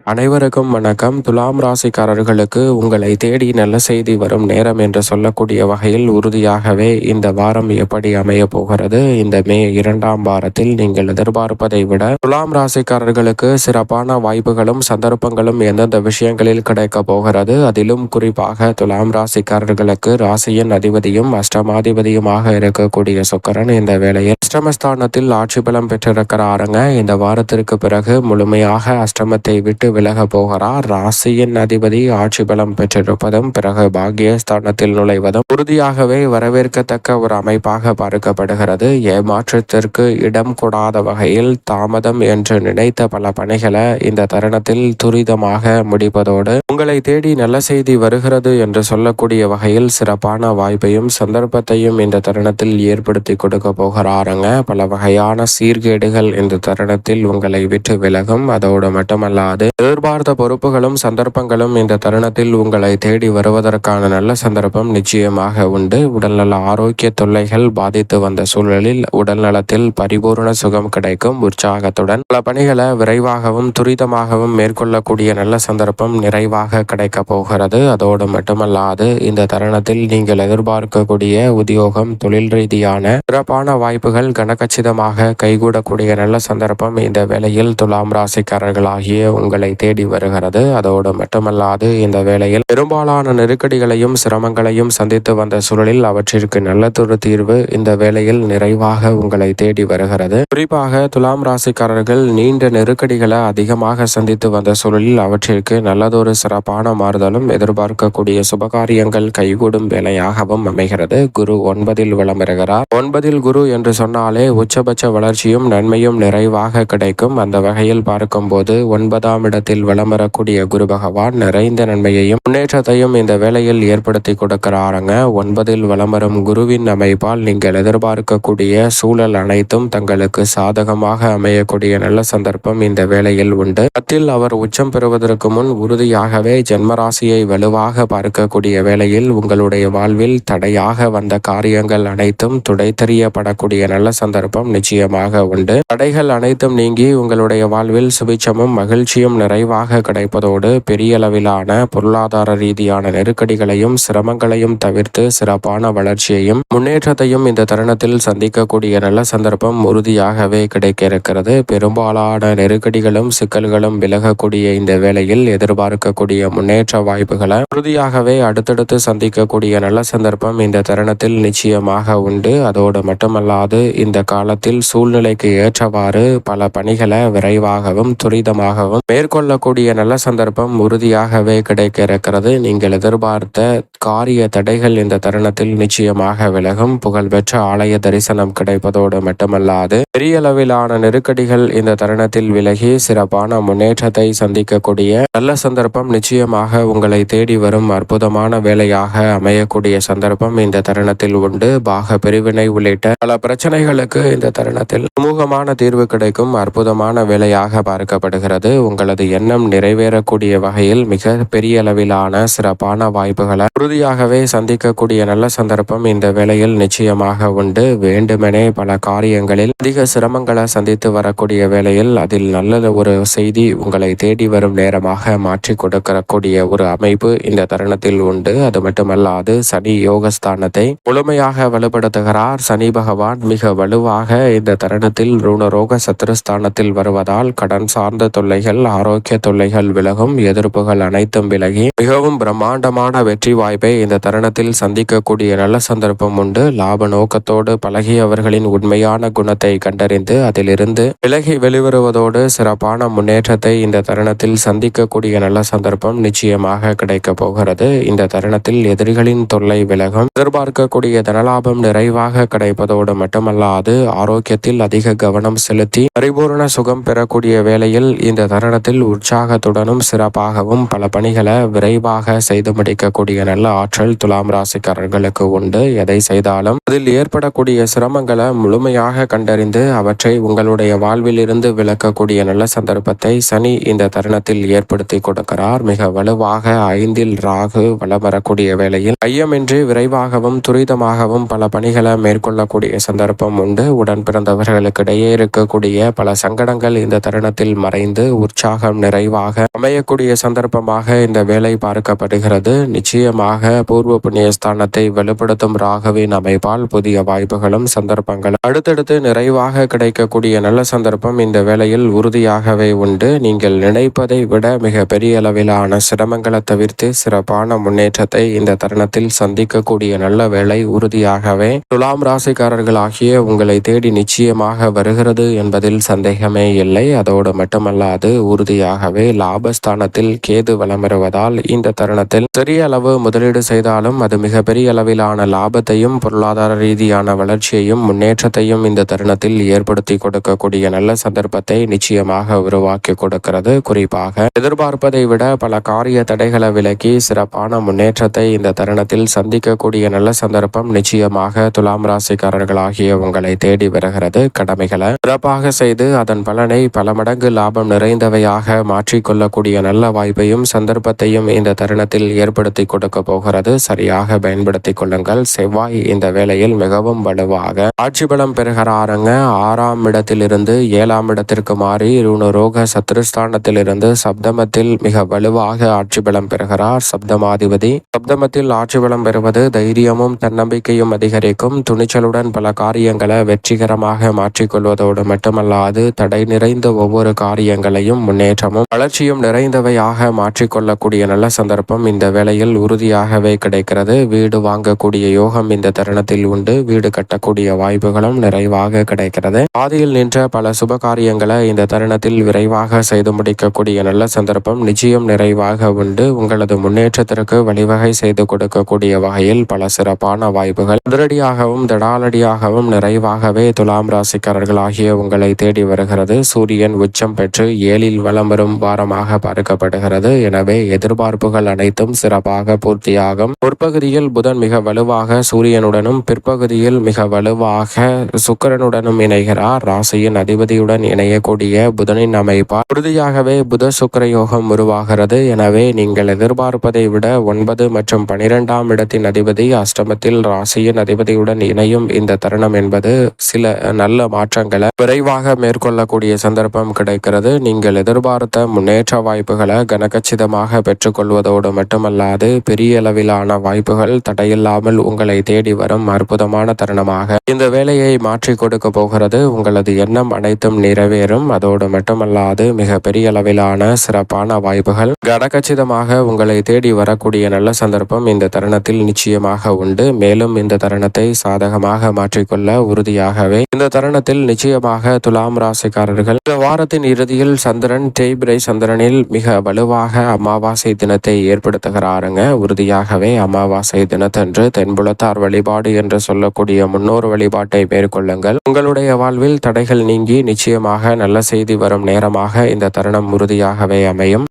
அனைவருக்கும் வணக்கம். துலாம் ராசிக்காரர்களுக்கு உங்களை தேடி நல்ல செய்தி வரும் நேரம் என்று சொல்லக்கூடிய வகையில் உறுதியாகவே இந்த வாரம் எப்படி அமைய போகிறது, இந்த மே 2ஆம் வாரத்தில் நீங்கள் எதிர்பார்ப்பதை விட துலாம் ராசிக்காரர்களுக்கு சிறப்பான வாய்ப்புகளும் சந்தர்ப்பங்களும் எந்தெந்த விஷயங்களில் கிடைக்க போகிறது, அதிலும் குறிப்பாக துலாம் ராசிக்காரர்களுக்கு ராசியின் அதிபதியும் அஷ்டமாதிபதியுமாக இருக்கக்கூடிய சுக்கிரன் இந்த வேளையில் அஷ்டமஸ்தானத்தில் ஆட்சி பலம் பெற்றிருக்கிறாருங்க. இந்த வாரத்திற்கு பிறகு முழுமையாக அஷ்டமத்தை விட்டு விலக போகிறார். ராசியின் அதிபதி ஆட்சி பலம் பெற்றிருப்பதும் பிறகு பாக்கியஸ்தானத்தில் நுழைவதும் உறுதியாகவே வரவேற்கத்தக்க ஒரு அமைப்பாக பார்க்கப்படுகிறது. ஏமாற்றத்திற்கு இடம் கொடாத வகையில் தாமதம் என்று நினைத்த பல பணிகளை இந்த தருணத்தில் துரிதமாக முடிப்பதோடு உங்களை தேடி நல்ல செய்தி வருகிறது என்று சொல்லக்கூடிய வகையில் சிறப்பான வாய்ப்பையும் சந்தர்ப்பத்தையும் இந்த தருணத்தில் ஏற்படுத்தி கொடுக்க போகிறாருங்க. பல வகையான சீர்கேடுகள் இந்த தருணத்தில் உங்களை விட்டு விலகும். அதோடு மட்டுமல்லாது எதிர்பார்த்த பொறுப்புகளும் சந்தர்ப்பங்களும் இந்த தருணத்தில் உங்களை தேடி வருவதற்கான நல்ல சந்தர்ப்பம் நிச்சயமாக உண்டு. உடல்நல ஆரோக்கிய தொல்லைகள் பாதித்து வந்த சூழலில் உடல்நலத்தில் பரிபூர்ண சுகம் கிடைக்கும். உற்சாகத்துடன் பல பணிகளை விரைவாகவும் துரிதமாகவும் மேற்கொள்ளக்கூடிய நல்ல சந்தர்ப்பம் நிறைவாக கிடைக்க போகிறது. அதோடு மட்டுமல்லாது இந்த தருணத்தில் நீங்கள் எதிர்பார்க்கக்கூடிய உத்தியோகம், தொழில் ரீதியான சிறப்பான வாய்ப்புகள் கனகச்சிதமாக கைகூடக்கூடிய நல்ல சந்தர்ப்பம் இந்த வேளையில் துலாம் ராசிக்காரர்களாகிய உங்களை தேடி வருகிறது. அதோடு மட்டுமல்லாது இந்த வேளையில் பெரும்பாலான நெருக்கடிகளையும் சிரமங்களையும் சந்தித்து வந்த சூழலில் அவற்றிற்கு நல்லதொரு தீர்வு இந்த வேளையில் நிறைவாக உங்களை தேடி வருகிறது. குறிப்பாக துலாம் ராசிக்காரர்கள் நீண்ட நெருக்கடிகளை அதிகமாக சந்தித்து வந்த சூழலில் அவற்றிற்கு நல்லதொரு சிறப்பான மாறுதலும் எதிர்பார்க்கக்கூடிய சுபகாரியங்கள் கைகூடும் வேலையாகவும் அமைகிறது. குரு 9ல் வலம் வருகிறார். 9ல் குரு என்று சொன்னாலே உச்சபட்ச வளர்ச்சியும் நன்மையும் நிறைவாக கிடைக்கும். அந்த வகையில் பார்க்கும்போது 9ஆம் இடத்தில் வலம் வரக்கூடிய குரு பகவான் நிறைந்த நன்மையையும் முன்னேற்றத்தையும் இந்த வேளையில் ஏற்படுத்தி கொடுக்கிறாருங்க. 9ல் வலம் வரும் குருவின் அமைப்பால் நீங்கள் எதிர்பார்க்கக்கூடிய சூழல் அனைத்தும் தங்களுக்கு சாதகமாக அமையக்கூடிய நல்ல சந்தர்ப்பம் இந்த வேளையில் உண்டு. 10ல் அவர் உச்சம் பெறுவதற்கு முன் உறுதியாகவே ஜென்மராசியை வலுவாக பார்க்கக்கூடிய வேளையில் உங்களுடைய வாழ்வில் தடையாக வந்த காரியங்கள் அனைத்தும் துடைத்தெறியப்படக்கூடிய நல்ல சந்தர்ப்பம் நிச்சயமாக உண்டு. தடைகள் அனைத்தும் நீங்கி உங்களுடைய வாழ்வில் சுபிட்சமும் மகிழ்ச்சியும் நிறைவாக கிடைப்பதோடு பெரிய அளவிலான பொருளாதார ரீதியான நெருக்கடிகளையும் சிரமங்களையும் தவிர்த்து சிறப்பான வளர்ச்சியையும் முன்னேற்றத்தையும் இந்த தருணத்தில் சந்திக்கக்கூடிய நல்ல சந்தர்ப்பம் உறுதியாகவே கிடைக்க இருக்கிறது. பெரும்பாலான நெருக்கடிகளும் சிக்கல்களும் விலகக்கூடிய இந்த வேளையில் எதிர்பார்க்கக்கூடிய முன்னேற்ற வாய்ப்புகளை உறுதியாகவே அடுத்தடுத்து சந்திக்கக்கூடிய நல்ல சந்தர்ப்பம் இந்த தருணத்தில் நிச்சயமாக உண்டு. அதோடு மட்டுமல்லாது இந்த காலத்தில் சூழ்நிலைக்கு ஏற்றவாறு பல பணிகளை விரைவாகவும் துரிதமாகவும் மேற்கொள்ளக்கூடிய நல்ல சந்தர்ப்பம் உறுதியாகவே கிடைக்க இருக்கிறது. நீங்கள் எதிர்பார்த்த காரிய தடைகள் இந்த தருணத்தில் நிச்சயமாக விலகும். புகழ்பெற்ற ஆலய தரிசனம் கிடைப்பதோடு மட்டுமல்லாது பெரிய அளவிலான நெருக்கடிகள் இந்த தருணத்தில் விலகி சிறப்பான முன்னேற்றத்தை சந்திக்கக்கூடிய நல்ல சந்தர்ப்பம் நிச்சயமாக உங்களை தேடி வரும் அற்புதமான வேலையாக அமையக்கூடிய சந்தர்ப்பம் இந்த தருணத்தில் உண்டு. பாக பிரிவினை உள்ளிட்ட பல பிரச்சனைகளுக்கு இந்த தருணத்தில் சுமூகமான தீர்வு கிடைக்கும் அற்புதமான வேலையாக பார்க்கப்படுகிறது. உங்களது எண்ணம் நிறைவேறக்கூடிய வகையில் மிக பெரிய அளவிலான சிறப்பான வாய்ப்புகளை உறுதியாகவே சந்திக்கக்கூடிய நல்ல சந்தர்ப்பம் இந்த வேளையில் நிச்சயமாக உண்டு. வேண்டுமெனே பல காரியங்களில் அதிக சிரமங்களை சந்தித்து வரக்கூடிய வேளையில் அதில் நல்ல ஒரு செய்தி உங்களை தேடி வரும் நேரமாக மாற்றி கொடுக்கக்கூடிய ஒரு அமைப்பு இந்த தருணத்தில் உண்டு. அது மட்டுமல்லாது சனி யோகஸ்தானத்தை முழுமையாக வலுப்படுத்துகிறார். சனி பகவான் மிக வலுவாக இந்த தருணத்தில் ருணரோக சத்துருஸ்தானத்தில் வருவதால் கடன் சார்ந்த தொல்லைகள், ஆரோக்கிய தொல்லைகள் விலகும். எதிர்ப்புகள் அனைத்தும் விலகி மிகவும் பிரம்மாண்டமான வெற்றி வாய்ப்பை இந்த தருணத்தில் சந்திக்கக்கூடிய நல்ல சந்தர்ப்பம் உண்டு. லாப நோக்கத்தோடு பழகியவர்களின் உண்மையான குணத்தை கண்டறிந்து அதிலிருந்து விலகி வெளிவருவதோடு சிறப்பான முன்னேற்றத்தை இந்த தருணத்தில் சந்திக்கக்கூடிய நல்ல சந்தர்ப்பம் நிச்சயமாக கிடைக்க போகிறது. இந்த தருணத்தில் எதிரிகளின் தொல்லை விலகும். எதிர்பார்க்கக்கூடிய தனலாபம் நிறைவாக கிடைப்பதோடு மட்டுமல்லாது ஆரோக்கியத்தில் அதிக கவனம் செலுத்தி பரிபூர்ண சுகம் பெறக்கூடிய வேளையில் இந்த தருணத்தில் உற்சாகத்துடனும் சிறப்பாகவும் பல பணிகளை விரைவாக செய்து முடிக்கக்கூடிய நல்ல ஆற்றல் துலாம் ராசிக்காரர்களுக்கு உண்டு. எதை செய்தாலும் அதில் ஏற்படக்கூடிய சிரமங்களை முழுமையாக கண்டறிந்து அவற்றை உங்களுடைய வாழ்வில் இருந்து விலக்கக்கூடிய நல்ல சந்தர்ப்பத்தை சனி இந்த தருணத்தில் ஏற்படுத்தி கொடுக்கிறார். மிக வலுவாக 5ல் ராகு வலம் வரக்கூடிய வேளையில் ஐயமின்றி விரைவாகவும் துரிதமாகவும் பல பணிகளை மேற்கொள்ளக்கூடிய சந்தர்ப்பம் உண்டு. உடன் பிறந்தவர்களுக்கிடையே இருக்கக்கூடிய பல சங்கடங்கள் இந்த தருணத்தில் மறைந்து உற்சாக யோகம் நிறைவாக அமையக்கூடிய சந்தர்ப்பமாக இந்த வேலை பார்க்கப்படுகிறது. நிச்சயமாக பூர்வ புண்ணியஸ்தானத்தை வலுப்படுத்தும் ராகுவின் அமைப்பால் புதிய வாய்ப்புகளும் சந்தர்ப்பங்களும் அடுத்தடுத்து நிறைவாக கிடைக்கக்கூடிய நல்ல சந்தர்ப்பம் இந்த வேளையில் உறுதியாகவே உண்டு. நீங்கள் நினைப்பதை விட மிக பெரிய அளவிலான சிரமங்களை தவிர்த்து சிறப்பான முன்னேற்றத்தை இந்த தருணத்தில் சந்திக்கக்கூடிய நல்ல வேலை உறுதியாகவே துலாம் ராசிக்காரர்களாகிய உங்களை தேடி நிச்சயமாக வருகிறது என்பதில் சந்தேகமே இல்லை. அதோடு மட்டுமல்லாது உறுதியாகவே லாபஸ்தானத்தில் கேது வலம் வருவதால் இந்த தருணத்தில் சிறிய அளவு முதலீடு செய்தாலும் அது மிக பெரிய அளவிலான லாபத்தையும் பொருளாதார ரீதியான வளர்ச்சியையும் முன்னேற்றத்தையும் இந்த தருணத்தில் ஏற்படுத்தி கொடுக்கக்கூடிய நல்ல சந்தர்ப்பத்தை நிச்சயமாக உருவாக்கி கொடுக்கிறது. குறிப்பாக எதிர்பார்ப்பதை விட பல காரிய தடைகளை விலக்கி சிறப்பான முன்னேற்றத்தை இந்த தருணத்தில் சந்திக்கக்கூடிய நல்ல சந்தர்ப்பம் நிச்சயமாக துலாம் ராசிக்காரர்களாகிய உங்களை தேடி வருகிறது. கடமைகளை சிறப்பாக செய்து அதன் பலனை பல மடங்கு லாபம் நிறைந்தவையாக மாற்றிக்கொள்ளக்கூடிய நல்ல வாய்ப்பையும் சந்தர்ப்பத்தையும் இந்த தருணத்தில் ஏற்படுத்தி கொடுக்க போகிறது. சரியாக பயன்படுத்திக் கொள்ளுங்கள். செவ்வாய் இந்த வேளையில் மிகவும் வலுவாக ஆட்சி பலம் பெறுகிறாருங்க. 6ஆம் இடத்திலிருந்து 7ஆம் இடத்திற்கு மாறி ருணரோக சத்ருஸ்தானத்திலிருந்து சப்தமத்தில் மிக வலுவாக ஆட்சி பலம் பெறுகிறார். சப்தமாதிபதி சப்தமத்தில் ஆட்சி பலம் பெறுவது தைரியமும் தன்னம்பிக்கையும் அதிகரிக்கும். துணிச்சலுடன் பல காரியங்களை வெற்றிகரமாக மாற்றிக்கொள்வதோடு மட்டுமல்லாது தடை நிறைந்த ஒவ்வொரு காரியங்களையும் முன்னேற்றமும் வளர்ச்சியும் நிறைந்தவையாக மாற்றிக்கொள்ளக்கூடிய நல்ல சந்தர்ப்பம் இந்த வேளையில் உறுதியாகவே கிடைக்கிறது. வீடு வாங்கக்கூடிய யோகம் இந்த தருணத்தில் உண்டு. வீடு கட்டக்கூடிய வாய்ப்புகளும் நிறைவாக கிடைக்கிறது. பாதியில் நின்ற பல சுப காரியங்களை இந்த தருணத்தில் விரைவாக செய்து முடிக்கக்கூடிய நல்ல சந்தர்ப்பம் நிச்சயம் நிறைவாக உண்டு. உங்களது முன்னேற்றத்திற்கு வழிவகை செய்து கொடுக்கக்கூடிய வகையில் பல சிறப்பான வாய்ப்புகள் அதிரடியாகவும் தடாலடியாகவும் நிறைவாகவே துலாம் ராசிக்காரர்கள் ஆகிய உங்களை தேடி வருகிறது. சூரியன் உச்சம் பெற்று 7இல் வலம் வரும் வாரமாக பார்க்கப்படுகிறது. எனவே எதிர்பார்ப்புகள் அனைத்தும் சிறப்பாக பூர்த்தியாகும். முற்பகுதியில் புதன் மிக வலுவாக சூரியனுடனும் பிற்பகுதியில் மிக வலுவாக சுக்கிரனுடனும் இணைகிறார். ராசியின் அதிபதியுடன் இணையக்கூடிய புதனின் அமைப்பால் உறுதியாகவே புத சுக்கிர யோகம் உருவாகிறது. எனவே நீங்கள் எதிர்பார்ப்பதை விட 9 மற்றும் 12ஆம் இடத்தின் அதிபதி அஷ்டமத்தில் ராசியின் அதிபதியுடன் இணையும் இந்த தருணம் என்பது சில நல்ல மாற்றங்களை விரைவாக மேற்கொள்ளக்கூடிய சந்தர்ப்பம் கிடைக்கிறது. நீங்கள் எதிர்பார்த்த முன்னேற்ற வாய்ப்புகளை கனகச்சிதமாக பெற்றுக்கொள்வதோடு மட்டுமல்லாது பெரிய அளவிலான வாய்ப்புகள் தடையில்லாமல் உங்களை தேடி வரும் அற்புதமான தருணமாக இந்த வேலையை மாற்றி கொடுக்க போகிறது. உங்களது எண்ணம் அனைத்தும் நிறைவேறும். அதோடு மட்டுமல்லாது மிக பெரிய அளவிலான சிறப்பான வாய்ப்புகள் கனகச்சிதமாக உங்களை தேடி வரக்கூடிய நல்ல சந்தர்ப்பம் இந்த தருணத்தில் நிச்சயமாக உண்டு. மேலும் இந்த தருணத்தை சாதகமாக மாற்றிக்கொள்ள உறுதியாகவே இந்த தருணத்தில் நிச்சயமாக துலாம் ராசிக்காரர்கள் இந்த வாரத்தின் இறுதியில் சந்திரன் தேய்பிரை சந்திரனில் மிக வலுவாக அமாவாசை தினத்தை ஏற்படுத்துகிறாருங்க. உறுதியாகவே அமாவாசை தினத்தன்று தென்புலத்தார் வழிபாடு என்று சொல்லக்கூடிய முன்னோர் வழிபாட்டை மேற்கொள்ளுங்கள். உங்களுடைய வாழ்வில் தடைகள் நீங்கி நிச்சயமாக நல்ல செய்தி வரும் நேரமாக இந்த தருணம் உறுதியாகவே அமையும்.